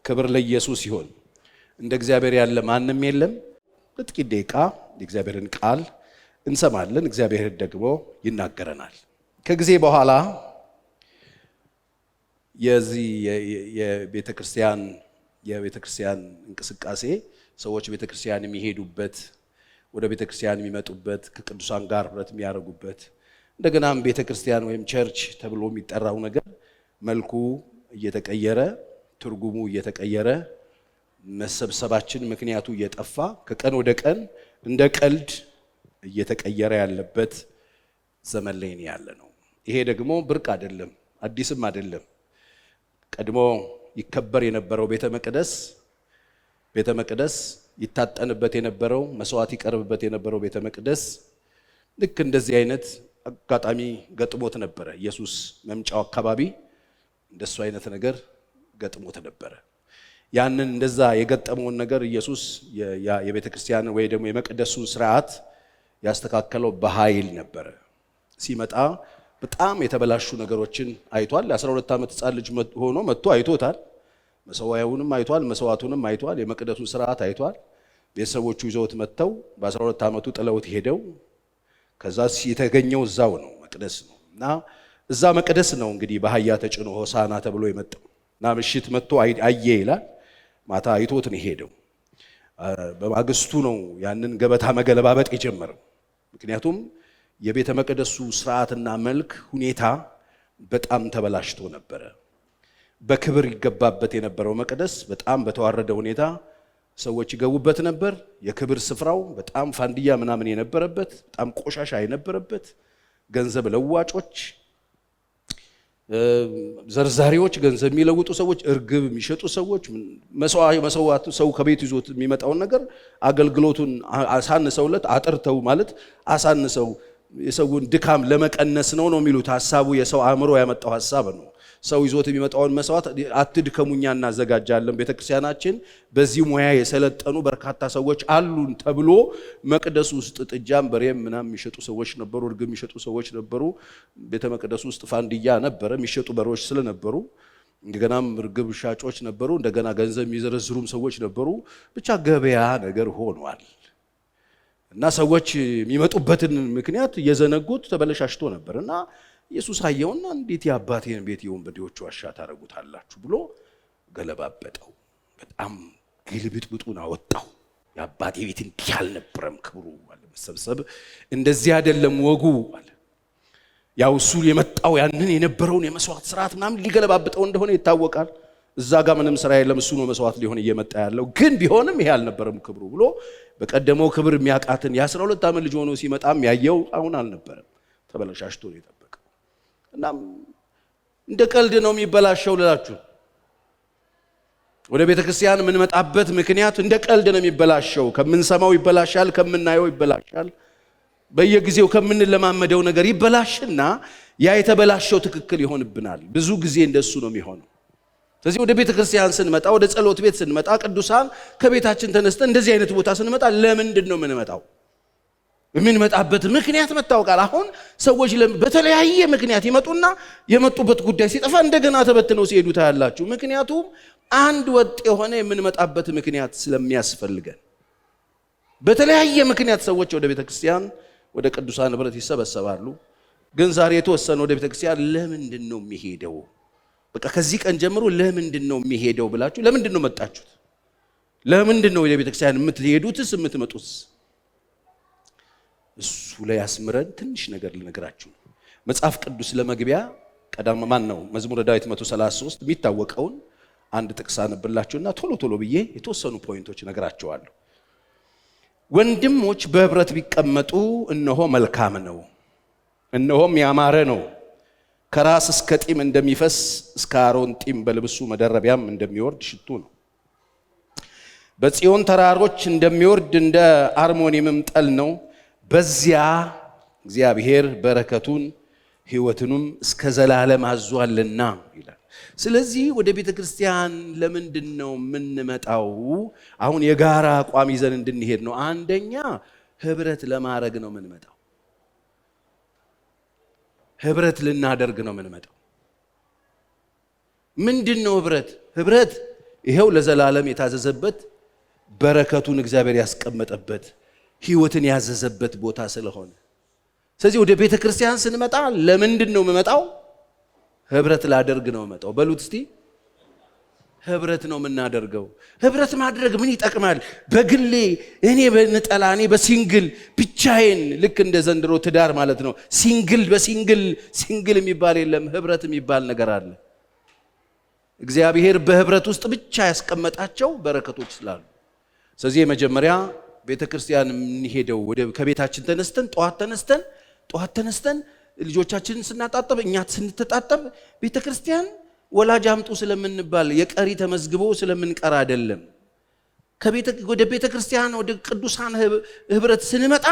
ክብር ለኢየሱስ ይሁን። እንደ እግዚአብሔር ያለ ማንም የለም። ለጥቂት ደቂቃ የእግዚአብሔርን ቃል እንሰማለን። እግዚአብሔር ደግሞ ይናገረናል። ከጊዜ በኋላ የዚህ የቤተክርስቲያን እንቅስቃሴ ሰዎች ቤተክርስቲያን የሚሄዱበት፣ ወደ ቤተክርስቲያን የሚመጡበት፣ ከቅዱሳን ጋር ህብረት የሚያደርጉበት፣ እንደገናም ቤተክርስቲያን ወይም ቸርች ተብሎ የሚጠራው ነገር መልኩ እየተቀየረ፣ ትርጉሙ እየተቀየረ፣ መሰብሰባችን ምክንያቱ እየጠፋ ከቀን ወደ ቀን እንደ ቀልድ እየተቀየረ ያለበት ዘመን ላይ ያለ ነው። ይሄ ደግሞ ብርቅ አይደለም፣ አዲስም አይደለም። ቀድሞ ይከበር የነበረው ቤተ መቅደስ ይታጠንበት የነበረው፣ መስዋዕት ይቀርብበት የነበረው ቤተ መቅደስ ልክ እንደዚህ አይነት አጋጣሚ ገጥሞት ነበረ። ኢየሱስ መምጫው አካባቢ እንደሱ አይነት ነገር ገጥሞት ነበረ። ያንን እንደዛ የገጠመውን ነገር ኢየሱስ የቤተ ክርስቲያን ወይ ደግሞ የመቅደሱን ስርዓት ያስተካከለው በኃይል ነበረ። ሲመጣ በጣም የተበላሹ ነገሮችን አይቷል። የ12 ዓመት ሕፃን ልጅ ሆኖ መጥቶ አይቶታል። መሰዋያውንም አይቷል፣ መስዋዕቱንም አይቷል፣ የመቅደሱን ስርዓት አይቷል። ቤተሰቦቹ ይዘውት መጥተው በ12 ዓመቱ ጥለውት ሄደው ከዛ የተገኘው እዛው ነው፣ መቅደስ ነው። እና እዛ መቅደስ ነው እንግዲህ በአህያ ተጭኖ ሆሳና ተብሎ የመጣው። እና ምሽት መጥቶ አየ ይላል። ማታ አይቶት ነው ሄደው። በማግስቱ ነው ያንን ገበታ መገለባበጥ የጀመረው። ምክንያቱም የቤተ መቅደሱ ስርዓትና መልክ ሁኔታ በጣም ተበላሽቶ ነበረ። በክብር ይገባበት የነበረው መቅደስ በጣም በተዋረደ ሁኔታ ሰዎች ይገቡበት ነበር። የክብር ስፍራው በጣም ፋንድያ ምናምን የነበረበት፣ በጣም ቆሻሻ የነበረበት፣ ገንዘብ ለዋጮች፣ ዘርዛሪዎች፣ ገንዘብ የሚለውጡ ሰዎች፣ እርግብ የሚሸጡ ሰዎች፣ መስዋዕቱ ሰው ከቤት ይዞት የሚመጣውን ነገር አገልግሎቱን አሳንሰውለት፣ አጥርተው ማለት አሳንሰው የሰውን ድካም ለመቀነስ ነው የሚሉት። ሐሳቡ የሰው አእምሮ ያመጣው ሐሳብ ነው። ሰው ይዞት የሚመጣውን መስዋዕት አትድከሙኛ እናዘጋጃለን፣ ቤተክርስቲያናችን በዚህ ሙያ የሰለጠኑ በርካታ ሰዎች አሉን ተብሎ መቅደስ ውስጥ ጥጃም በሬም ምናምን የሚሸጡ ሰዎች ነበሩ፣ እርግብ የሚሸጡ ሰዎች ነበሩ። ቤተ መቅደስ ውስጥ ፋንድያ ነበረ፣ የሚሸጡ በሬዎች ስለነበሩ፣ እንደገናም እርግብ ሻጮች ነበሩ፣ እንደገና ገንዘብ የሚዘረዝሩም ሰዎች ነበሩ። ብቻ ገበያ ነገር ሆኗል። እና ሰዎች የሚመጡበትን ምክንያት እየዘነጉት ተበለሻሽቶ ነበር። እና ኢየሱስ አየውና እንዴት የአባቴን ቤት የወንበዴዎች ዋሻ ታረጉታላችሁ ብሎ ገለባበጠው። በጣም ግልብጥብጡን አወጣው። የአባቴ ቤት እንዲህ አልነበረም ክብሩ አለ። መሰብሰብ እንደዚህ አይደለም ወጉ አለ። ያው እሱ የመጣው ያንን የነበረውን የመስዋዕት ስርዓት ምናምን ሊገለባብጠው እንደሆነ ይታወቃል። እዛ ጋር ምንም ስራ የለም፣ እሱ ነው መስዋዕት ሊሆን እየመጣ ያለው። ግን ቢሆንም ይሄ አልነበረም ክብሩ ብሎ በቀደመው ክብር የሚያቃትን የ12 ዓመት ልጅ ሆኖ ሲመጣም ያየው አሁን አልነበረም። ተበላሽቶ ነው የጠበቀው። እና እንደ ቀልድ ነው የሚበላሸው ልላችሁ። ወደ ቤተ ክርስቲያን የምንመጣበት ምክንያት እንደ ቀልድ ነው የሚበላሸው። ከምንሰማው ይበላሻል፣ ከምናየው ይበላሻል፣ በየጊዜው ከምንለማመደው ነገር ይበላሽና ያ የተበላሸው ትክክል ይሆንብናል። ብዙ ጊዜ እንደሱ ነው የሚሆነው። ስለዚህ ወደ ቤተ ክርስቲያን ስንመጣ፣ ወደ ጸሎት ቤት ስንመጣ፣ ቅዱሳን ከቤታችን ተነስተን እንደዚህ አይነት ቦታ ስንመጣ ለምንድን ነው የምንመጣው? የምንመጣበት ምክንያት መታወቃል። አሁን ሰዎች በተለያየ ምክንያት ይመጡና የመጡበት ጉዳይ ሲጠፋ እንደገና ተበትነው ሲሄዱ ታያላችሁ። ምክንያቱም አንድ ወጥ የሆነ የምንመጣበት ምክንያት ስለሚያስፈልገን በተለያየ ምክንያት ሰዎች ወደ ቤተ ክርስቲያን ወደ ቅዱሳን ህብረት ይሰበሰባሉ። ግን ዛሬ የተወሰነ ወደ ቤተ ክርስቲያን ለምንድን ነው የሚሄደው? በቃ ከዚህ ቀን ጀምሮ ለምንድን ነው የሚሄደው ብላችሁ ለምንድን ነው መጣችሁት? ለምንድን ነው ወደ ቤተ ክርስቲያን የምትሄዱትስ የምትመጡትስ? እሱ ላይ አስምረን ትንሽ ነገር ልነግራችሁ። መጽሐፍ ቅዱስ ለመግቢያ ቀዳም ነው መዝሙረ ዳዊት 133 የሚታወቀውን አንድ ጥቅስ አነብላችሁና ቶሎ ብዬ የተወሰኑ ፖይንቶች ነግራችኋለሁ። ወንድሞች በህብረት ቢቀመጡ እነሆ መልካም ነው፣ እነሆም ያማረ ነው። ከራስ እስከ ጢም እንደሚፈስ እስከ አሮን ጢም በልብሱ መደረቢያም እንደሚወርድ ሽቱ ነው። በጽዮን ተራሮች እንደሚወርድ እንደ አርሞኒምም ጠል ነው። በዚያ እግዚአብሔር በረከቱን ሕይወቱንም እስከ ዘላለም አዟልና ይላል። ስለዚህ ወደ ቤተ ክርስቲያን ለምንድን ነው የምንመጣው? አሁን የጋራ አቋም ይዘን እንድንሄድ ነው። አንደኛ ህብረት ለማድረግ ነው የምንመጣው። ህብረት ልናደርግ ነው የምንመጣው። ምንድነው ህብረት? ህብረት ይሄው ለዘላለም የታዘዘበት በረከቱን እግዚአብሔር ያስቀመጠበት ሕይወትን ያዘዘበት ቦታ ስለሆነ ስለዚህ ወደ ቤተ ክርስቲያን ስንመጣ ለምንድን ነው የምመጣው? ህብረት ላደርግ ነው የምመጣው። በሉት እስቲ ህብረት ነው የምናደርገው። ህብረት ማድረግ ምን ይጠቅማል? በግሌ እኔ በነጠላ እኔ በሲንግል ብቻዬን ልክ እንደ ዘንድሮ ትዳር ማለት ነው ሲንግል የሚባል የለም። ህብረት የሚባል ነገር አለ። እግዚአብሔር በህብረት ውስጥ ብቻ ያስቀመጣቸው በረከቶች ስላሉ ስለዚህ የመጀመሪያ ቤተክርስቲያን የምንሄደው ከቤታችን ተነስተን ጠዋት ተነስተን ልጆቻችንን ስናጣጣብ እኛ ስንተጣጣብ ቤተክርስቲያን ወላጅ አምጡ ስለምንባል የቀሪ ተመዝግቦ ስለምንቀር አይደለም። ወደ ቤተክርስቲያን ወደ ቅዱሳን ህብረት ስንመጣ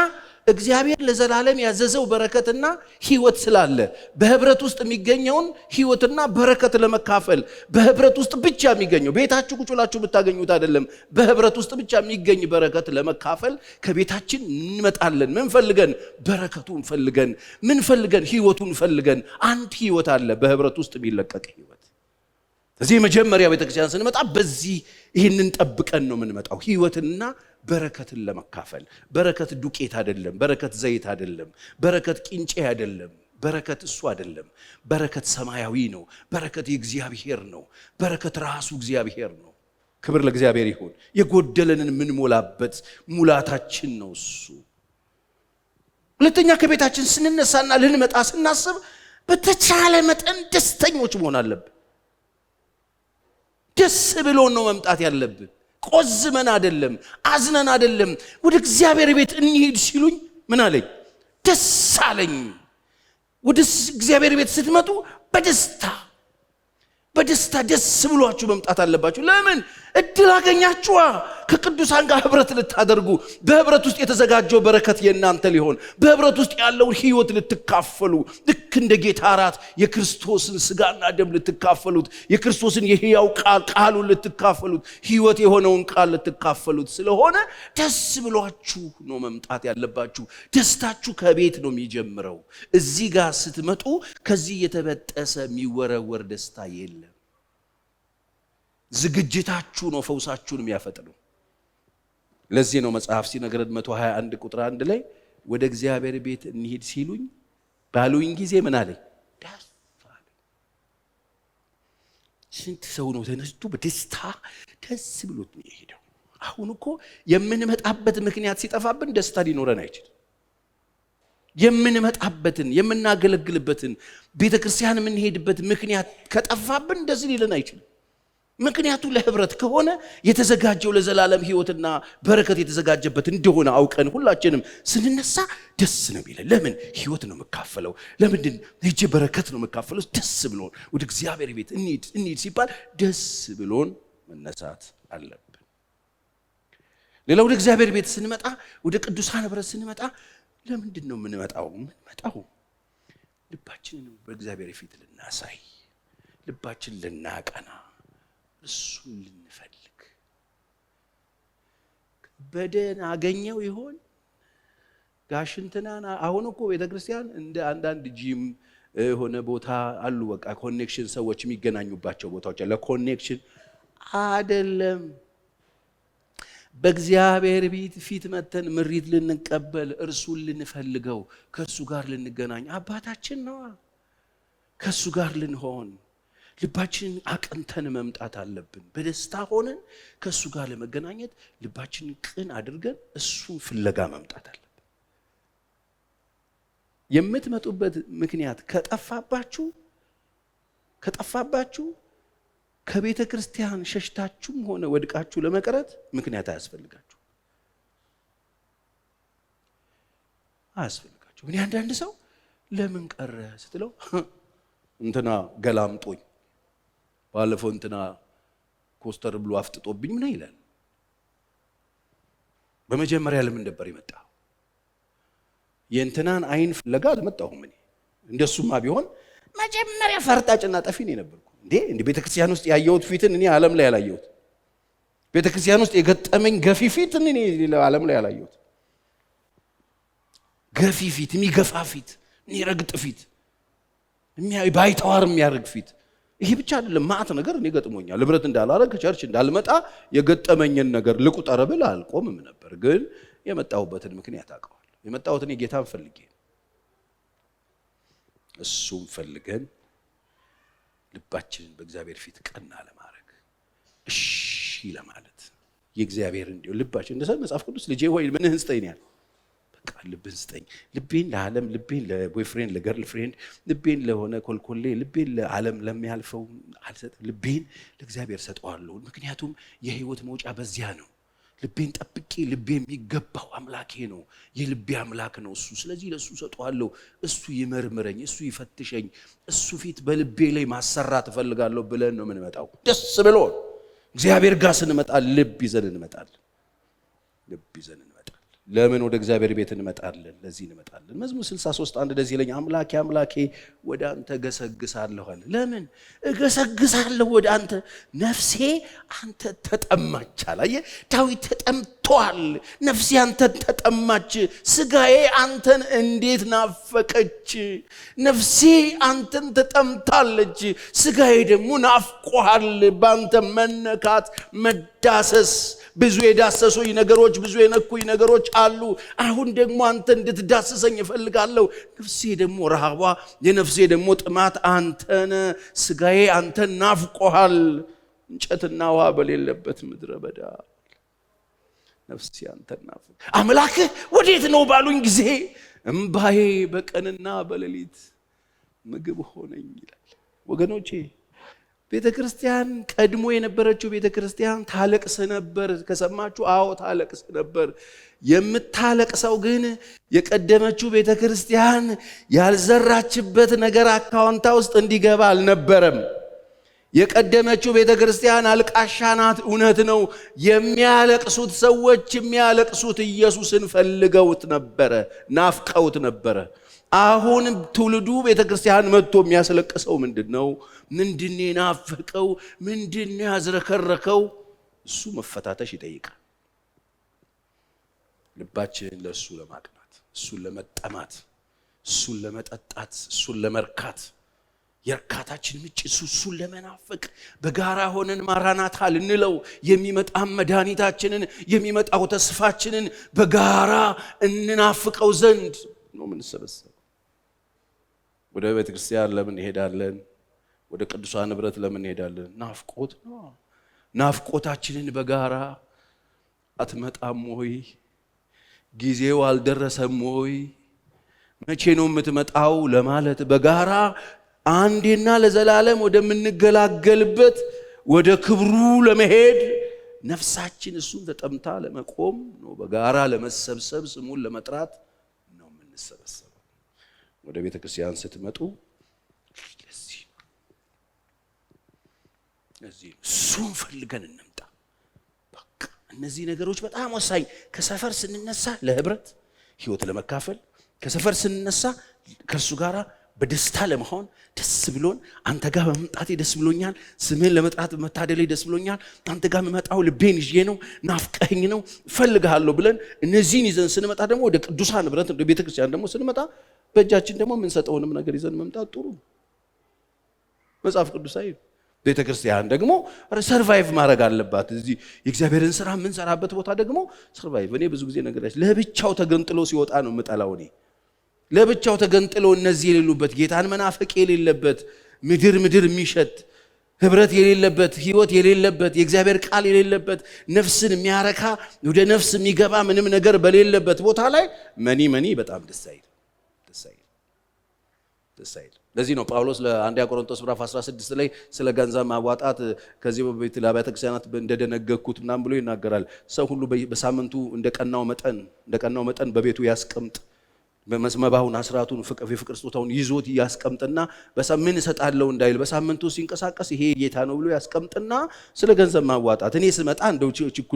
እግዚአብሔር ለዘላለም ያዘዘው በረከትና ሕይወት ስላለ በህብረት ውስጥ የሚገኘውን ሕይወትና በረከት ለመካፈል በህብረት ውስጥ ብቻ የሚገኘው ቤታችሁ ቁጭ ብላችሁ ብታገኙት አይደለም። በህብረት ውስጥ ብቻ የሚገኝ በረከት ለመካፈል ከቤታችን እንመጣለን። ምን ፈልገን? በረከቱን ፈልገን ሕይወቱን ፈልገን። አንድ ሕይወት አለ በህብረት ውስጥ የሚለቀቅ ሕይወት። ስለዚህ መጀመሪያ ቤተክርስቲያን ስንመጣ በዚህ ይህንን ጠብቀን ነው የምንመጣው፣ ሕይወትና በረከትን ለመካፈል። በረከት ዱቄት አይደለም፣ በረከት ዘይት አይደለም፣ በረከት ቂንጬ አይደለም። በረከት እሱ አይደለም። በረከት ሰማያዊ ነው። በረከት የእግዚአብሔር ነው። በረከት ራሱ እግዚአብሔር ነው። ክብር ለእግዚአብሔር ይሁን። የጎደለንን የምንሞላበት ሙላታችን ነው እሱ። ሁለተኛ ከቤታችን ስንነሳና ልንመጣ ስናስብ በተቻለ መጠን ደስተኞች መሆን አለብን። ደስ ብሎን ነው መምጣት ያለብን። ቆዝመን አይደለም፣ አዝነን አይደለም። ወደ እግዚአብሔር ቤት እንሂድ ሲሉኝ ምን አለኝ? ደስ አለኝ። ወደ እግዚአብሔር ቤት ስትመጡ በደስታ ደስ ብሏችሁ መምጣት አለባችሁ። ለምን? እድል አገኛችኋ ከቅዱሳን ጋር ህብረት ልታደርጉ። በህብረት ውስጥ የተዘጋጀው በረከት የእናንተ ሊሆን፣ በህብረት ውስጥ ያለውን ሕይወት ልትካፈሉ፣ ልክ እንደ ጌታ እራት የክርስቶስን ስጋና ደም ልትካፈሉት፣ የክርስቶስን የሕያው ቃሉን ልትካፈሉት፣ ሕይወት የሆነውን ቃል ልትካፈሉት ስለሆነ ደስ ብሏችሁ ነው መምጣት ያለባችሁ። ደስታችሁ ከቤት ነው የሚጀምረው። እዚህ ጋር ስትመጡ ከዚህ የተበጠሰ የሚወረወር ደስታ የለም። ዝግጅታችሁ ነው ፈውሳችሁን የሚያፈጥነው። ለዚህ ነው መጽሐፍ ሲነግረን 121 ቁጥር 1 ላይ ወደ እግዚአብሔር ቤት እንሂድ ሲሉኝ ባሉኝ ጊዜ ምን አለኝ? ደስ አለኝ። ስንት ሰው ነው ተነስቶ በደስታ ደስ ብሎት ነው የሄደው። አሁን እኮ የምንመጣበት ምክንያት ሲጠፋብን ደስታ ሊኖረን አይችልም። የምንመጣበትን የምናገለግልበትን ቤተክርስቲያን የምንሄድበት ምክንያት ከጠፋብን እንደዚህ ሊለን አይችልም። ምክንያቱ ለህብረት ከሆነ የተዘጋጀው ለዘላለም ሕይወትና በረከት የተዘጋጀበት እንደሆነ አውቀን ሁላችንም ስንነሳ ደስ ነው የሚለን። ለምን? ሕይወት ነው መካፈለው። ለምንድን ሄጄ በረከት ነው መካፈለው? ደስ ብሎን ወደ እግዚአብሔር ቤት እንሂድ ሲባል ደስ ብሎን መነሳት አለብን። ሌላ ወደ እግዚአብሔር ቤት ስንመጣ፣ ወደ ቅዱሳን ህብረት ስንመጣ ለምንድን ነው የምንመጣው? ልባችንን በእግዚአብሔር ፊት ልናሳይ፣ ልባችን ልናቀና፣ እሱን ልንፈልግ። በደን አገኘው ይሆን ጋሽንትናን? አሁን እኮ ቤተክርስቲያን እንደ አንዳንድ ጂም ሆነ ቦታ አሉ። በቃ ኮኔክሽን ሰዎች የሚገናኙባቸው ቦታዎች አለ። ኮኔክሽን አይደለም። በእግዚአብሔር ፊት መተን ምሪት ልንቀበል፣ እርሱን ልንፈልገው፣ ከእርሱ ጋር ልንገናኝ። አባታችን ነው። ከእሱ ጋር ልንሆን ልባችንን አቅንተን መምጣት አለብን። በደስታ ሆነን ከእሱ ጋር ለመገናኘት ልባችንን ቅን አድርገን እሱን ፍለጋ መምጣት አለብን። የምትመጡበት ምክንያት ከጠፋባችሁ ከቤተ ክርስቲያን ሸሽታችሁም ሆነ ወድቃችሁ ለመቅረት ምክንያት አያስፈልጋችሁ። እኔ አንዳንድ ሰው ለምን ቀረ ስትለው እንትና ገላምጦኝ፣ ባለፈው እንትና ኮስተር ብሎ አፍጥጦብኝ ምን ይላል? በመጀመሪያ ለምን ነበር የመጣው? የእንትናን አይን ፍለጋ አልመጣሁም እኔ። እንደሱማ ቢሆን መጀመሪያ ፈርጣጭና ጠፊ ነው የነበርኩ። እንዴ ቤተክርስቲያን ውስጥ ያየሁት ፊትን እኔ ዓለም ላይ ያላየሁት፣ ቤተክርስቲያን ውስጥ የገጠመኝ ገፊ ፊትን እኔ ዓለም ላይ ያላየሁት። ገፊ ፊት፣ የሚገፋ ፊት፣ የሚረግጥ ፊት፣ ባይተዋር የሚያደርግ ፊት ይሄ ብቻ አይደለም ማአት ነገር እኔ ገጥሞኛል። ህብረት እንዳላረግ ቸርች እንዳልመጣ የገጠመኝን ነገር ልቁጠር ብል አልቆምም ነበር። ግን የመጣሁበትን ምክንያት አውቀዋለሁ። የመጣሁት እኔ ጌታን ፈልጌ እሱን ፈልገን ልባችንን በእግዚአብሔር ፊት ቀና ለማድረግ እሺ ለማለት የእግዚአብሔር እንዲሁ ልባችን እንደሰ መጽሐፍ ቅዱስ ልጄ ሆይ ምንህን ስጠኝ ያለ በቃ ልብን ስጠኝ። ልቤን ለዓለም፣ ልቤን ለቦይፍሬንድ ለገርል ፍሬንድ፣ ልቤን ለሆነ ኮልኮሌ፣ ልቤን ለዓለም ለሚያልፈው አልሰጥም። ልቤን ለእግዚአብሔር ሰጠዋለሁ። ምክንያቱም የህይወት መውጫ በዚያ ነው። ልቤን ጠብቄ ልቤ የሚገባው አምላኬ ነው። የልቤ አምላክ ነው እሱ። ስለዚህ ለሱ ሰጠዋለሁ። እሱ ይመርምረኝ፣ እሱ ይፈትሸኝ፣ እሱ ፊት በልቤ ላይ ማሰራት እፈልጋለሁ ብለን ነው የምንመጣው። ደስ ብሎ እግዚአብሔር ጋር ስንመጣ ልብ ይዘን እንመጣለን። ልብ ይዘን እንመጣለን። ለምን ወደ እግዚአብሔር ቤት እንመጣለን? ለዚህ እንመጣለን። መዝሙር 63:1 እንደዚህ ይለኛል፣ አምላኬ አምላኬ ወደ አንተ ገሰግሳለሁ አለ። ለምን እገሰግሳለሁ ወደ አንተ? ነፍሴ አንተ ተጠማች አለ። አየህ ዳዊት ተጠምቷል። ነፍሴ አንተ ተጠማች፣ ስጋዬ አንተን እንዴት ናፈቀች። ነፍሴ አንተን ተጠምታለች፣ ስጋዬ ደግሞ ናፍቆሃል። ባንተ መነካት መዳሰስ፣ ብዙ የዳሰሱኝ ነገሮች፣ ብዙ የነኩኝ ነገሮች አሉ። አሁን ደግሞ አንተ እንድትዳስሰኝ እፈልጋለሁ። ነፍሴ ደግሞ ረሃቧ፣ የነፍሴ ደግሞ ጥማት አንተነ። ስጋዬ አንተን ናፍቆሃል፣ እንጨትና ውሃ በሌለበት ምድረ በዳ ነፍሴ አንተን ናፍቆ። አምላክህ ወዴት ነው ባሉኝ ጊዜ እምባዬ በቀንና በሌሊት ምግብ ሆነኝ ይላል። ወገኖቼ ቤተክርስቲያን ቀድሞ የነበረችው ቤተክርስቲያን ታለቅስ ነበር። ከሰማችሁ አዎ ታለቅስ ነበር። የምታለቅሰው ግን የቀደመችው ቤተክርስቲያን ያልዘራችበት ነገር አካውንታ ውስጥ እንዲገባ አልነበረም። የቀደመችው ቤተክርስቲያን አልቃሻ ናት። እውነት ነው። የሚያለቅሱት ሰዎች የሚያለቅሱት ኢየሱስን ፈልገውት ነበረ፣ ናፍቀውት ነበረ። አሁን ትውልዱ ቤተክርስቲያን መጥቶ የሚያስለቅሰው ምንድነው? ምንድነው የናፈቀው? ምንድነው ያዝረከረከው? እሱ መፈታተሽ ይጠይቃል። ልባችን ለሱ ለማቅናት፣ እሱን ለመጠማት፣ እሱን ለመጠጣት፣ እሱን ለመርካት፣ የርካታችን ምንጭ እሱን ለመናፈቅ በጋራ ሆነን ማራናታ ልንለው የሚመጣ መድኃኒታችንን የሚመጣው ተስፋችንን በጋራ እንናፍቀው ዘንድ ነው የምንሰበሰበው። ወደ ቤተ ክርስቲያን ለምን እንሄዳለን? ወደ ቅዱሳን ህብረት ለምን እንሄዳለን? ናፍቆት ነው። ናፍቆታችንን በጋራ አትመጣም ወይ? ጊዜው አልደረሰም ወይ? መቼ ነው የምትመጣው ለማለት በጋራ አንዴና ለዘላለም ወደምንገላገልበት ወደ ክብሩ ለመሄድ ነፍሳችን እሱን ተጠምታ ለመቆም ነው። በጋራ ለመሰብሰብ ስሙን ለመጥራት ነው የምንሰበሰበው። ወደ ቤተ ክርስቲያን ስትመጡ እዚህ እሱን ፈልገን እንምጣ። በቃ እነዚህ ነገሮች በጣም ወሳኝ። ከሰፈር ስንነሳ ለህብረት ህይወት ለመካፈል፣ ከሰፈር ስንነሳ ከእርሱ ጋራ በደስታ ለመሆን፣ ደስ ብሎን አንተ ጋር በመምጣቴ ደስ ብሎኛል፣ ስምህን ለመጥራት በመታደሌ ደስ ብሎኛል፣ አንተ ጋር መጣው ልቤን ይዤ ነው፣ ናፍቀኝ ነው፣ ፈልግሃለሁ ብለን እነዚህን ይዘን ስንመጣ ደግሞ ወደ ቅዱሳን ህብረት ወደ ቤተ ክርስቲያን ደግሞ ስንመጣ በእጃችን ደግሞ የምንሰጠውንም ነገር ይዘን መምጣት ጥሩ ነው። መጽሐፍ ቅዱሳዊ ቤተ ክርስቲያን ደግሞ ሰርቫይቭ ማድረግ አለባት። እዚህ የእግዚአብሔርን ስራ የምንሰራበት ቦታ ደግሞ ሰርቫይቭ። እኔ ብዙ ጊዜ ነገራች ለብቻው ተገንጥሎ ሲወጣ ነው የምጠላው። እኔ ለብቻው ተገንጥሎ እነዚህ የሌሉበት ጌታን መናፈቅ የሌለበት ምድር የሚሸት ህብረት የሌለበት ህይወት የሌለበት የእግዚአብሔር ቃል የሌለበት ነፍስን የሚያረካ ወደ ነፍስ የሚገባ ምንም ነገር በሌለበት ቦታ ላይ መኒ በጣም ደስ አይል። ለዚህ ነው ጳውሎስ ለአንደኛ ቆሮንቶስ ምዕራፍ 16 ላይ ስለ ገንዘብ ማዋጣት ከዚህ በፊት ለአብያተ ክርስቲያናት እንደደነገግኩት ምናምን ብሎ ይናገራል። ሰው ሁሉ በሳምንቱ እንደቀናው መጠን በቤቱ ያስቀምጥ። በመስመባውን አስራቱን የፍቅር ስጦታውን ይዞት ያስቀምጥና ምን እሰጣለሁ እንዳይል በሳምንቱ ሲንቀሳቀስ ይሄ ጌታ ነው ብሎ ያስቀምጥና ስለ ገንዘብ ማዋጣት እኔ ስመጣ እንደው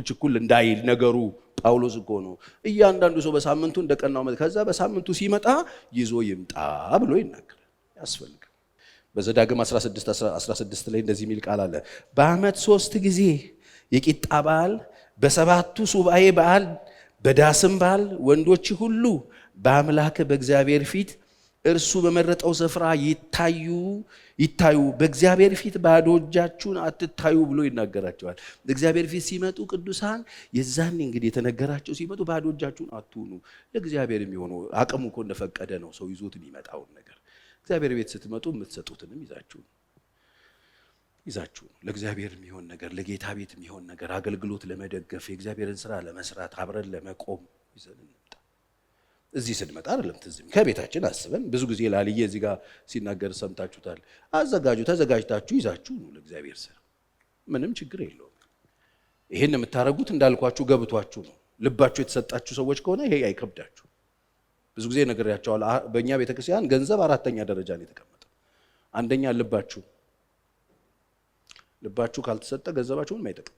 ችኩል እንዳይል ነገሩ። ጳውሎስ እኮ ነው እያንዳንዱ ሰው በሳምንቱ እንደቀናው ከዛ በሳምንቱ ሲመጣ ይዞ ይምጣ ብሎ ይናገራል። ያስፈልጋል። በዘዳግም 16 ላይ እንደዚህ የሚል ቃል አለ። በዓመት 3 ጊዜ የቂጣ በዓል፣ በሰባቱ ሱባኤ በዓል፣ በዳስም በዓል ወንዶች ሁሉ በአምላክ በእግዚአብሔር ፊት እርሱ በመረጠው ስፍራ ይታዩ በእግዚአብሔር ፊት ባዶ እጃችሁን አትታዩ ብሎ ይናገራቸዋል። በእግዚአብሔር ፊት ሲመጡ ቅዱሳን የዛኔ እንግዲህ የተነገራቸው ሲመጡ ባዶ እጃችሁን አትሁኑ። ለእግዚአብሔር የሚሆነው አቅሙ እኮ እንደፈቀደ ነው ሰው ይዞት የሚመጣውን ነገር። እግዚአብሔር ቤት ስትመጡ የምትሰጡትንም ይዛችሁ ለእግዚአብሔር የሚሆን ነገር፣ ለጌታ ቤት የሚሆን ነገር፣ አገልግሎት ለመደገፍ፣ የእግዚአብሔርን ስራ ለመስራት፣ አብረን ለመቆም ይዘን እንምጣ። እዚህ ስንመጣ አይደለም ትዝም ከቤታችን አስበን ብዙ ጊዜ ላልዬ እዚህ ጋር ሲናገር ሰምታችሁታል። ተዘጋጅታችሁ ይዛችሁ ነው ለእግዚአብሔር ስራ። ምንም ችግር የለውም። ይሄን የምታረጉት እንዳልኳችሁ ገብቷችሁ ነው። ልባችሁ የተሰጣችሁ ሰዎች ከሆነ ይሄ አይከብዳችሁ። ብዙ ጊዜ ነግሬያቸዋለሁ። በእኛ ቤተክርስቲያን ገንዘብ 4ኛ ደረጃ ነው የተቀመጠው። አንደኛ ልባችሁ ካልተሰጠ ገንዘባችሁን አይጠቅም።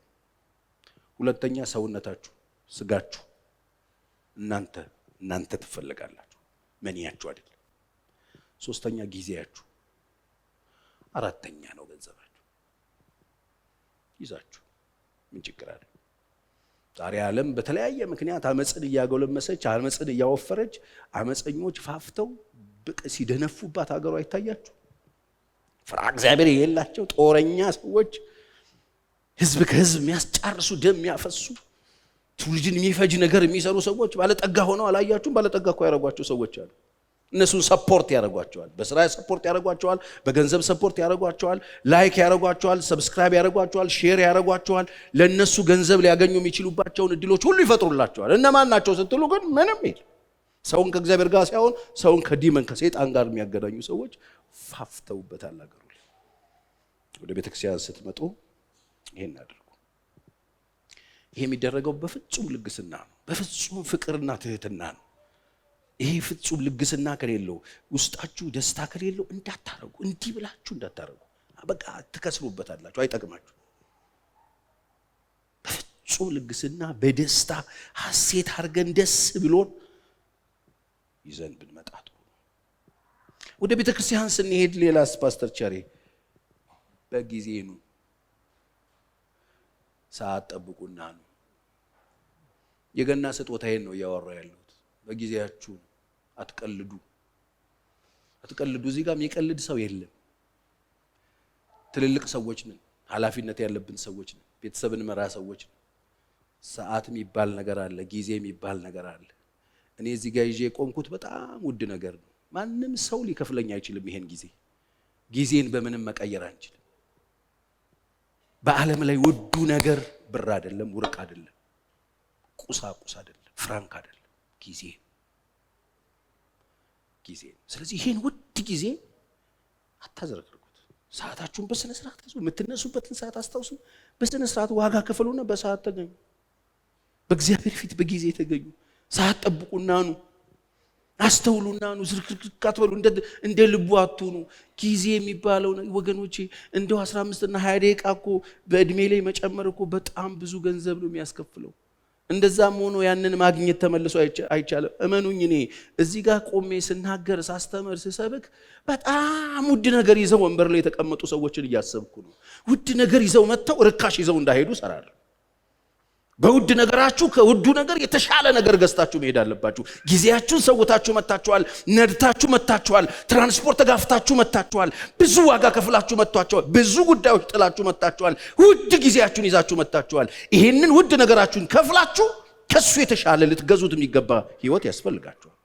ሁለተኛ ሰውነታችሁ፣ ስጋችሁ፣ እናንተ ትፈልጋላችሁ፣ መንያችሁ አይደለም። ሶስተኛ ጊዜያችሁ፣ አራተኛ ነው ገንዘባችሁ። ይዛችሁ ምን ችግር አለ? ዛሬ ዓለም በተለያየ ምክንያት አመጽን እያጎለመሰች አመጽን እያወፈረች አመጸኞች ፋፍተው ብቅ ሲደነፉባት ሀገሩ አይታያችሁ? ፍራ እግዚአብሔር የሌላቸው ጦረኛ ሰዎች፣ ህዝብ ከህዝብ የሚያስጫርሱ፣ ደም የሚያፈሱ፣ ትውልድን የሚፈጅ ነገር የሚሰሩ ሰዎች ባለጠጋ ሆነው አላያችሁም? ባለጠጋ እኮ ያደረጓቸው ሰዎች አሉ። እነሱን ሰፖርት ያደረጓቸዋል፣ በስራ ሰፖርት ያደረጓቸዋል፣ በገንዘብ ሰፖርት ያደረጓቸዋል፣ ላይክ ያደረጓቸዋል፣ ሰብስክራይብ ያደረጓቸዋል፣ ሼር ያደረጓቸዋል። ለነሱ ገንዘብ ሊያገኙ የሚችሉባቸውን እድሎች ሁሉ ይፈጥሩላቸዋል። እነማን ናቸው ስትሉ ግን ምንም የለም። ሰውን ከእግዚአብሔር ጋር ሳይሆን ሰውን ከዲመን ከሰይጣን ጋር የሚያገናኙ ሰዎች ፋፍተውበታል አገሩ ላይ። ወደ ቤተክርስቲያን ስትመጡ ይሄን አድርጉ። ይሄ የሚደረገው በፍጹም ልግስና ነው፣ በፍጹም ፍቅርና ትህትና ነው። ይሄ ፍጹም ልግስና ከሌለው፣ ውስጣችሁ ደስታ ከሌለው እንዳታረጉ፣ እንዲህ ብላችሁ እንዳታረጉ። በቃ ትከስሩበታላችሁ፣ አይጠቅማችሁ። በፍጹም ልግስና በደስታ ሐሴት አድርገን ደስ ብሎን ይዘን ብንመጣ ጥሩ። ወደ ቤተ ክርስቲያን ስንሄድ ሌላስ ፓስተር ቸሬ በጊዜ ነው፣ ሰዓት ጠብቁና ነው። የገና ስጦታዬን ነው እያወራሁ ያለሁት። በጊዜያችሁ አትቀልዱ። እዚህ ጋር የሚቀልድ ሰው የለም። ትልልቅ ሰዎች ነን፣ ኃላፊነት ያለብን ሰዎች ነን፣ ቤተሰብን መራ ሰዎች ነን። ሰዓት የሚባል ነገር አለ፣ ጊዜ የሚባል ነገር አለ። እኔ እዚህ ጋር ይዤ የቆምኩት በጣም ውድ ነገር ነው። ማንም ሰው ሊከፍለኝ አይችልም። ይሄን ጊዜን በምንም መቀየር አንችልም። በዓለም ላይ ውዱ ነገር ብር አይደለም፣ ወርቅ አይደለም፣ ቁሳቁስ አይደለም፣ ፍራንክ አይደለም፣ ጊዜ። ስለዚህ ይሄን ውድ ጊዜ አታዘረክርኩት። ሰዓታችሁን በስነ ስርዓት ያዙ። የምትነሱበትን ሰዓት አስታውሱ። በስነ ስርዓት ዋጋ ከፈሉና በሰዓት ተገኙ። በእግዚአብሔር ፊት በጊዜ ተገኙ። ሰዓት ጠብቁና ኑ፣ አስተውሉና ኑ። ዝርክርክ አትበሉ፣ እንደ ልቡ አትሁኑ። ጊዜ የሚባለው ወገኖቼ እንደው 15 እና 20 ደቂቃ እኮ በእድሜ ላይ መጨመር እኮ በጣም ብዙ ገንዘብ ነው የሚያስከፍለው። እንደዛም ሆኖ ያንን ማግኘት ተመልሶ አይቻልም። እመኑኝ፣ እኔ እዚህ ጋር ቆሜ ስናገር፣ ሳስተምር፣ ስሰብክ በጣም ውድ ነገር ይዘው ወንበር ላይ የተቀመጡ ሰዎችን እያሰብኩ ነው። ውድ ነገር ይዘው መጥተው ርካሽ ይዘው እንዳይሄዱ ሰራለሁ። በውድ ነገራችሁ ከውዱ ነገር የተሻለ ነገር ገዝታችሁ መሄድ አለባችሁ። ጊዜያችሁን ሰውታችሁ መጣችኋል፣ ነድታችሁ መጣችኋል፣ ትራንስፖርት ተጋፍታችሁ መጣችኋል፣ ብዙ ዋጋ ከፍላችሁ መጣችኋል፣ ብዙ ጉዳዮች ጥላችሁ መጣችኋል፣ ውድ ጊዜያችሁን ይዛችሁ መጣችኋል። ይሄንን ውድ ነገራችሁን ከፍላችሁ ከሱ የተሻለ ልትገዙት የሚገባ ህይወት ያስፈልጋችኋል።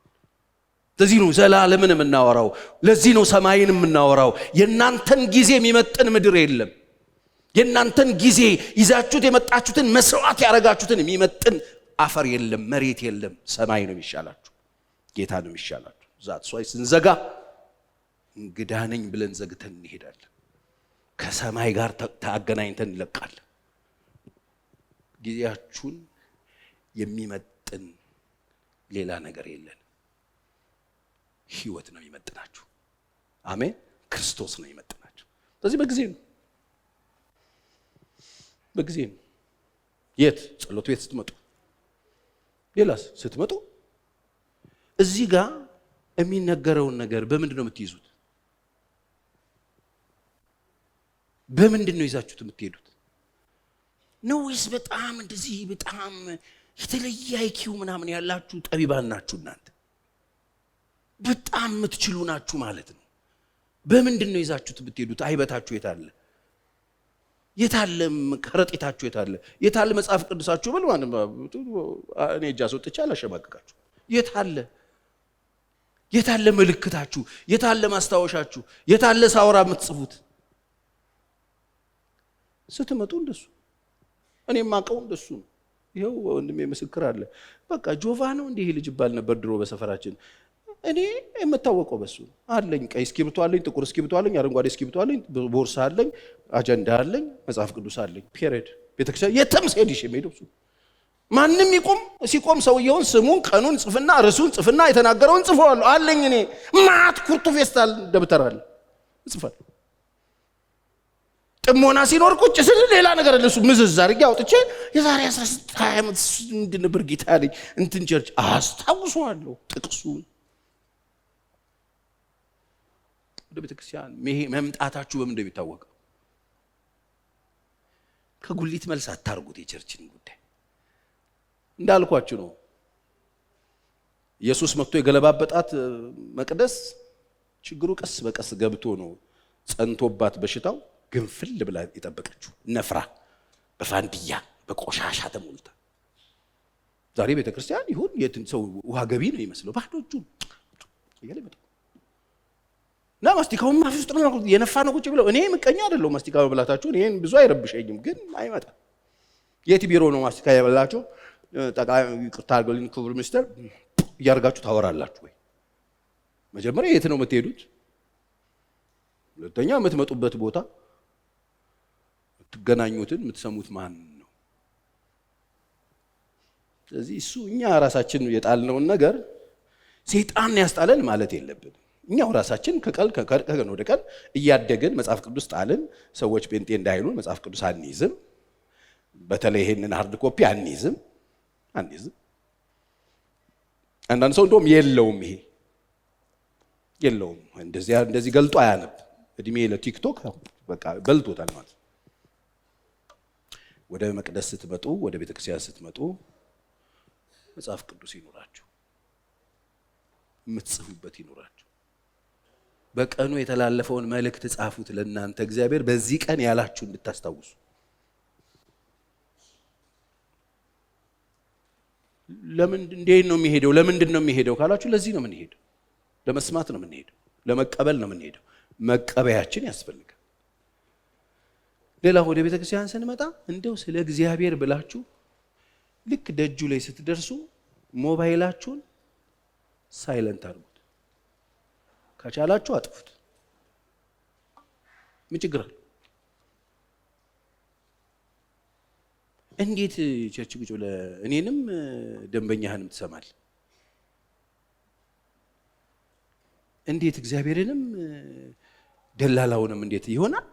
ለዚህ ነው ዘላለምን የምናወራው፣ ለዚህ ነው ሰማይን የምናወራው። የእናንተን ጊዜ የሚመጥን ምድር የለም። የእናንተን ጊዜ ይዛችሁት የመጣችሁትን መስዋዕት ያረጋችሁትን የሚመጥን አፈር የለም፣ መሬት የለም። ሰማይ ነው የሚሻላችሁ፣ ጌታ ነው የሚሻላችሁ። ዛትስ ዋይ ስንዘጋ እንግዳ ነኝ ብለን ዘግተን እንሄዳለን። ከሰማይ ጋር ተገናኝተን እንለቃለን። ጊዜያችሁን የሚመጥን ሌላ ነገር የለን። ህይወት ነው የሚመጥናችሁ። አሜን። ክርስቶስ ነው የሚመጥናችሁ። ስለዚህ በጊዜ ነው። የት? ጸሎት ቤት ስትመጡ፣ ሌላስ ስትመጡ እዚህ ጋር የሚነገረውን ነገር በምንድን ነው የምትይዙት? በምንድን ነው ይዛችሁት የምትሄዱት? ነው ወይስ በጣም እንደዚህ በጣም የተለየ አይኪው ምናምን ያላችሁ ጠቢባን ናችሁ እናንተ? በጣም የምትችሉ ናችሁ ማለት ነው። በምንድን ነው ይዛችሁት ብትሄዱት? አይበታችሁ የታለ? የታለ ከረጢታችሁ? የታለ መጽሐፍ ቅዱሳችሁ? በል ማንም እኔ እጃ ሰጥቼ አላሸማቅቃችሁ። የታለ ምልክታችሁ? የታለ ማስታወሻችሁ? የታለ ሳውራ የምትጽፉት? ስትመጡ እንደሱ እኔ ማቀው እንደሱ ነው። ይሄው ወንድሜ ምስክር አለ። በቃ ጆቫ ነው እንዲህ ልጅ ይባል ነበር ድሮ በሰፈራችን። እኔ የምታወቀው በሱ አለኝ። ቀይ እስክሪብቶ አለኝ፣ ጥቁር እስክሪብቶ አለኝ፣ አረንጓዴ እስክሪብቶ አለኝ፣ ቦርሳ አለኝ፣ አጀንዳ አለኝ፣ መጽሐፍ ቅዱስ አለኝ። ፔሬድ ቤተክርስቲያን የትም ስሄድ የሚሄደው እሱ። ማንም ሲቆም ሰውየውን ስሙን፣ ቀኑን ጽፍና ርዕሱን ጽፍና የተናገረውን ጽፈዋለሁ አለኝ። እኔ ማት ኩርቱ ፌስታል ደብተር አለ ጽፋለሁ። ጥሞና ሲኖር ቁጭ ስል ሌላ ነገር ለሱ ምዝዝ አድርጌ አውጥቼ የዛሬ 16 ዓመት ምንድን ነበር ጌታ ያለኝ እንትን ቸርች አስታውሰዋለሁ ጥቅሱን። ወደ ቤተክርስቲያን መምጣታችሁ በምንድን ነው የሚታወቀው? ከጉሊት መልስ አታርጉት። የቸርችን ጉዳይ እንዳልኳችሁ ነው። ኢየሱስ መጥቶ የገለባበጣት መቅደስ ችግሩ ቀስ በቀስ ገብቶ ነው ጸንቶባት በሽታው ግንፍል ብላ የጠበቀችው ነፍራ በፋንድያ በቆሻሻ ተሞልታ። ዛሬ ቤተክርስቲያን ይሁን የትን ሰው ውሃ ገቢ ነው ይመስለው ባዶ እጁን ይገለበጣ እና ማስቲካውን ማፊ ውስጥ ነው የነፋ ነው ቁጭ ብለው። እኔ ምቀኛ አይደለሁ ማስቲካ መብላታችሁ እኔን ብዙ አይረብሸኝም፣ ግን አይመጣም። የት ቢሮ ነው ማስቲካ ያበላችሁ? ጠቅላይ ይቅርታ አድርጉልኝ ክቡር ሚኒስትር እያርጋችሁ ታወራላችሁ ወይ? መጀመሪያ የት ነው የምትሄዱት? ሁለተኛ የምትመጡበት ቦታ የምትገናኙትን የምትሰሙት ማን ነው? ስለዚህ እሱ እኛ ራሳችን የጣልነውን ነገር ሰይጣን ያስጣለን ማለት የለብንም። እኛው ራሳችን ከቀን ወደ ቀን እያደግን መጽሐፍ ቅዱስ ጣልን። ሰዎች ጴንጤ እንዳይሉን መጽሐፍ ቅዱስ አንይዝም። በተለይ ይሄንን ሃርድ ኮፒ አንይዝም። አንዳንድ ሰው እንደውም የለውም ይሄ የለውም እንደዚህ ገልጦ አያነብ። እድሜ ለቲክቶክ በቃ በልቶታል ማለት። ወደ መቅደስ ስትመጡ፣ ወደ ቤተክርስቲያን ስትመጡ መጽሐፍ ቅዱስ ይኖራችሁ፣ የምትጽፉበት ይኖራችሁ። በቀኑ የተላለፈውን መልእክት ጻፉት ለእናንተ እግዚአብሔር በዚህ ቀን ያላችሁ እንድታስታውሱ። እንዴት ነው የሚሄደው? ለምንድን ነው የሚሄደው ካላችሁ፣ ለዚህ ነው የምንሄደው። ለመስማት ነው የምንሄደው። ለመቀበል ነው የምንሄደው። መቀበያችን ያስፈልጋል። ሌላ ወደ ቤተክርስቲያን ስንመጣ እንደው ስለ እግዚአብሔር ብላችሁ ልክ ደጁ ላይ ስትደርሱ ሞባይላችሁን ሳይለንት አድርጉት። ከቻላችሁ አጥፉት። ምን ችግር አለ? እንዴት ቸርች ቁጭ ብለህ እኔንም ደንበኛህንም ትሰማለህ? እንዴት እግዚአብሔርንም ደላላውንም እንዴት ይሆናል?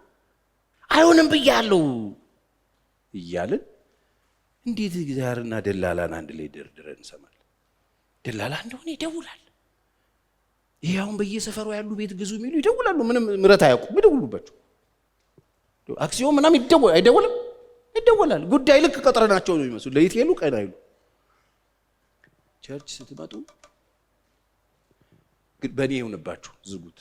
አይሆንም ብያለሁ እያልን እንዴት እግዚአብሔርና ደላላን አንድ ላይ ደርድረን እንሰማለን? ደላላ እንደሆነ ይደውላል። ይሄውን በየሰፈሩ ያሉ ቤት ግዙ የሚሉ ይደውላሉ። ምንም ምረት አያውቁም። ይደውሉባቸው አክሲዮን ምናምን አይደውልም? ይደውላል። ጉዳይ ልክ ቀጥረናቸው ነው የሚመስሉ ለይት ሄሉ ቀን አይሉ። ቸርች ስትመጡ በእኔ ይሁንባችሁ ዝጉት።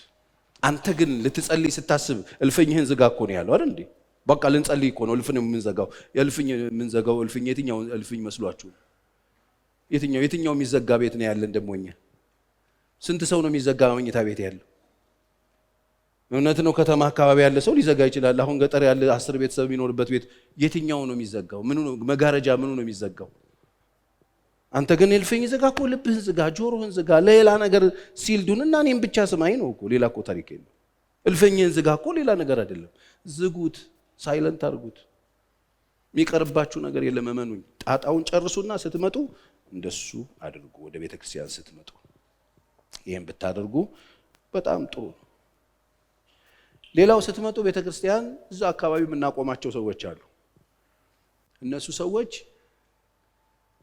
አንተ ግን ልትጸልይ ስታስብ እልፍኝህን ዝጋ እኮ ነው ያለው አይደል እንዴ? በቃ ልንጸልይ እኮ ነው እልፍኝ የምንዘጋው። የምንዘጋው እልፍኝ የትኛው እልፍኝ መስሏችሁ? የትኛው የሚዘጋ ቤት ነው ያለን? ደሞኛ ስንት ሰው ነው የሚዘጋ መኝታ ቤት ያለው? እውነት ነው ከተማ አካባቢ ያለ ሰው ሊዘጋ ይችላል። አሁን ገጠር ያለ 10 ቤተሰብ የሚኖርበት ቤት የትኛው ነው የሚዘጋው? ምኑ ነው መጋረጃ? ምኑ ነው የሚዘጋው? አንተ ግን እልፍኝ ዝጋ እኮ፣ ልብህን ዝጋ፣ ጆሮህን ዝጋ፣ ሌላ ነገር ሲልዱን እና እኔም ብቻ ስማኝ ነው እኮ። ሌላ እኮ ታሪክ የለም። እልፍኝን ዝጋ እኮ ሌላ ነገር አይደለም። ዝጉት፣ ሳይለንት አድርጉት። የሚቀርባችሁ ነገር የለም። እመኑኝ። ጣጣውን ጨርሱና ስትመጡ እንደሱ አድርጉ። ወደ ቤተክርስቲያን ስትመጡ ይሄን ብታደርጉ በጣም ጥሩ ነው። ሌላው ስትመጡ ቤተክርስቲያን እዛ አካባቢ የምናቆማቸው ሰዎች አሉ። እነሱ ሰዎች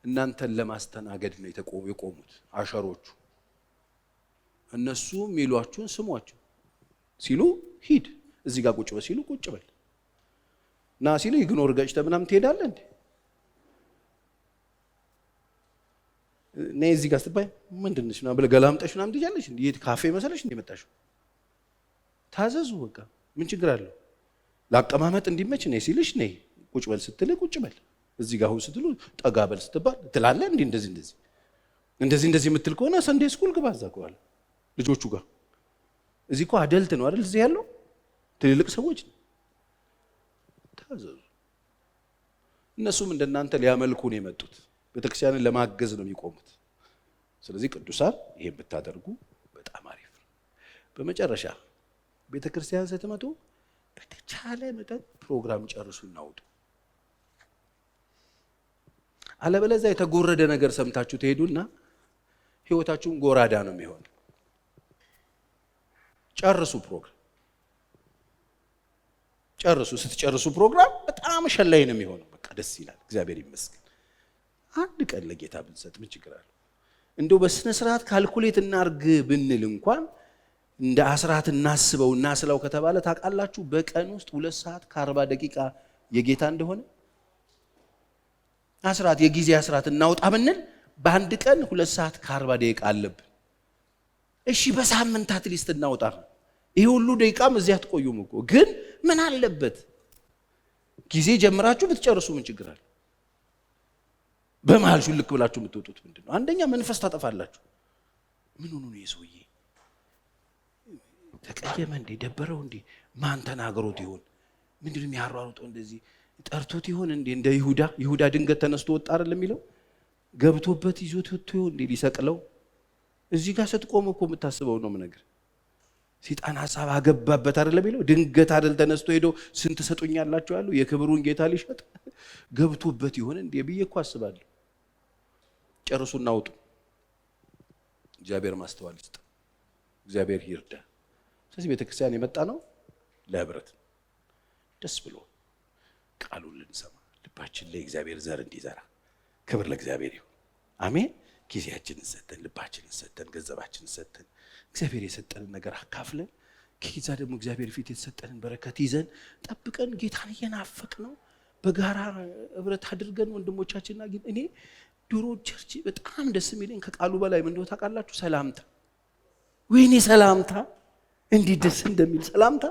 እናንተን ለማስተናገድ ነው የቆሙት አሸሮቹ። እነሱ የሚሏችሁን ስሟቸው። ሲሉ ሂድ፣ እዚህ ጋር ቁጭ በል ሲሉ ቁጭ በል፣ ና ሲሉ ኢግኖር ገጭተህ ምናምን ትሄዳለህ እንዴ? ነይ እዚህ ጋር ስትባይ ምንድነሽ ነው ብለህ ገላምጠሽ ምናምን ትያለሽ እንዴ? የት ካፌ መሰለሽ እንዴ መጣሽው? ታዘዙ በቃ ምን ችግር አለው? ለአቀማመጥ እንዲመች ነይ ሲልሽ ነይ፣ ቁጭ በል ስትልህ ቁጭ በል፣ እዚህ ጋር ሁን ስትሉ ጠጋ በል ስትባል ትላለህ እንዴ? እንደዚህ የምትል ከሆነ ሰንዴ ስኩል ግባ እዛ ከኋላ ልጆቹ ጋር። እዚህ እኮ አደልት ነው አይደል? እዚህ ያለው ትልልቅ ሰዎች ነው። ታዘዙ። እነሱም እንደናንተ ሊያመልኩ ነው የመጡት፣ ቤተክርስቲያንን ለማገዝ ነው የሚቆሙት። ስለዚህ ቅዱሳን ይሄን ብታደርጉ በጣም አሪፍ ነው። በመጨረሻ ቤተክርስቲያን ስትመጡ በተቻለ መጠን ፕሮግራም ጨርሱ እናውጡ። አለበለዚያ የተጎረደ ነገር ሰምታችሁ ትሄዱና ህይወታችሁን ጎራዳ ነው የሚሆነው። ጨርሱ ፕሮግራም ጨርሱ። ስትጨርሱ ፕሮግራም በጣም ሸላይ ነው የሚሆነው። በቃ ደስ ይላል፣ እግዚአብሔር ይመስገን። አንድ ቀን ለጌታ ብንሰጥ ምን ችግር አለው? እንደው በስነ ስርዓት ካልኩሌት እናርግ ብንል እንኳን እንደ አስራት እናስበው እናስላው ከተባለ ታውቃላችሁ በቀን ውስጥ 2 ሰዓት ከ40 ደቂቃ የጌታ እንደሆነ። አስራት የጊዜ አስራት እናውጣ ብንል በአንድ ቀን 2 ሰዓት ከ40 ደቂቃ አለብን። እሺ በሳምንታት ሊስት እናውጣ። ይሄ ሁሉ ደቂቃም እዚያ አትቆዩም እኮ። ግን ምን አለበት ጊዜ ጀምራችሁ ብትጨርሱ ምን ችግር አለ? በመሃል ሹልክ ብላችሁ የምትወጡት ምንድነው? አንደኛ መንፈስ ታጠፋላችሁ። ምን ሆኖ ነው የሰውዬ ተቀየመ እንዴ? ደበረው እንዴ? ማን ተናገሮት ይሆን? ምንድነው የሚያሯሩጠው? እንደዚህ ጠርቶት ይሆን እንዴ? እንደ ይሁዳ ድንገት ተነስቶ ወጣ አይደል የሚለው? ገብቶበት ይዞት ወጥቶ ይሆን እንዴ ሊሰቅለው? እዚህ ጋር ስትቆም እኮ የምታስበው ነው ነገር ሰይጣን ሐሳብ አገባበት አይደል የሚለው? ድንገት አይደል ተነስቶ ሄዶ ስንት ሰጡኛላችሁ ያለው የክብሩን ጌታ ሊሸጥ ገብቶበት ይሆን እንዴ ብዬ እኮ አስባለሁ። ጨርሱና አውጡ። እግዚአብሔር ማስተዋል ይስጥ። እግዚአብሔር ይርዳ። ስለዚህ ቤተክርስቲያን የመጣ ነው ለህብረት፣ ደስ ብሎ ቃሉን ልንሰማ፣ ልባችን ላይ እግዚአብሔር ዘር እንዲዘራ። ክብር ለእግዚአብሔር ይሁን። አሜን። ጊዜያችንን ሰጠን፣ ልባችንን ሰጠን፣ ገንዘባችንን ሰጠን፣ እግዚአብሔር የሰጠንን ነገር አካፍለን፣ ከዛ ደግሞ እግዚአብሔር ፊት የተሰጠንን በረከት ይዘን ጠብቀን ጌታን እየናፈቅ ነው በጋራ ህብረት አድርገን ወንድሞቻችንና እኔ ድሮ ቸርች በጣም ደስ የሚለኝ ከቃሉ በላይ ምን እንደሆነ ታውቃላችሁ? ሰላምታ። ወይኔ ሰላምታ እንዲህ ደስ እንደሚል ሰላምታ።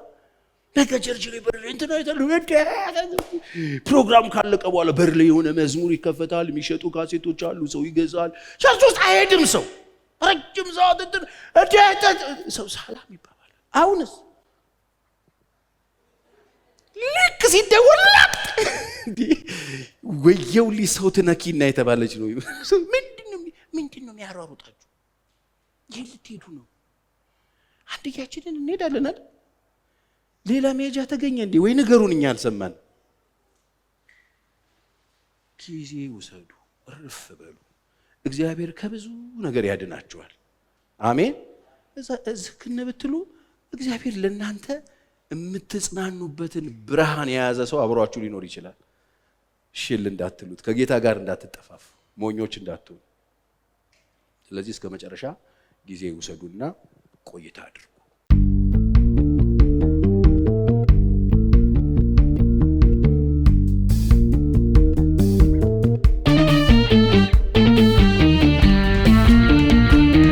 ነገ ቸርች ላይ በር ላይ እንትና አይተሉ ፕሮግራም ካለቀ በኋላ በር ላይ የሆነ መዝሙር ይከፈታል፣ የሚሸጡ ካሴቶች አሉ፣ ሰው ይገዛል። ቸርች ውስጥ አይሄድም ሰው ረጅም ሰዓት ሰው ሰላም ይባባላል። አሁንስ ልክ ሲደወልላት ወየውሊ ሰው ትነኪና የተባለች ነው። ምንድነው የሚያሯሩጣችሁ? ይህ ልትሄዱ ነው? አንድያችንን እንሄዳለን አይደል? ሌላ መሄጃ ተገኘ እንዴ? ወይ ንገሩን፣ እኛ አልሰማን። ጊዜ ውሰዱ፣ እርፍ በሉ። እግዚአብሔር ከብዙ ነገር ያድናችኋል። አሜን። እዝክነ ብትሉ እግዚአብሔር ለእናንተ የምትጽናኑበትን ብርሃን የያዘ ሰው አብሯችሁ ሊኖር ይችላል። ሽል እንዳትሉት፣ ከጌታ ጋር እንዳትጠፋፉ፣ ሞኞች እንዳትሆኑ። ስለዚህ እስከ መጨረሻ ጊዜ ውሰዱና ቆይታ አድርጉ።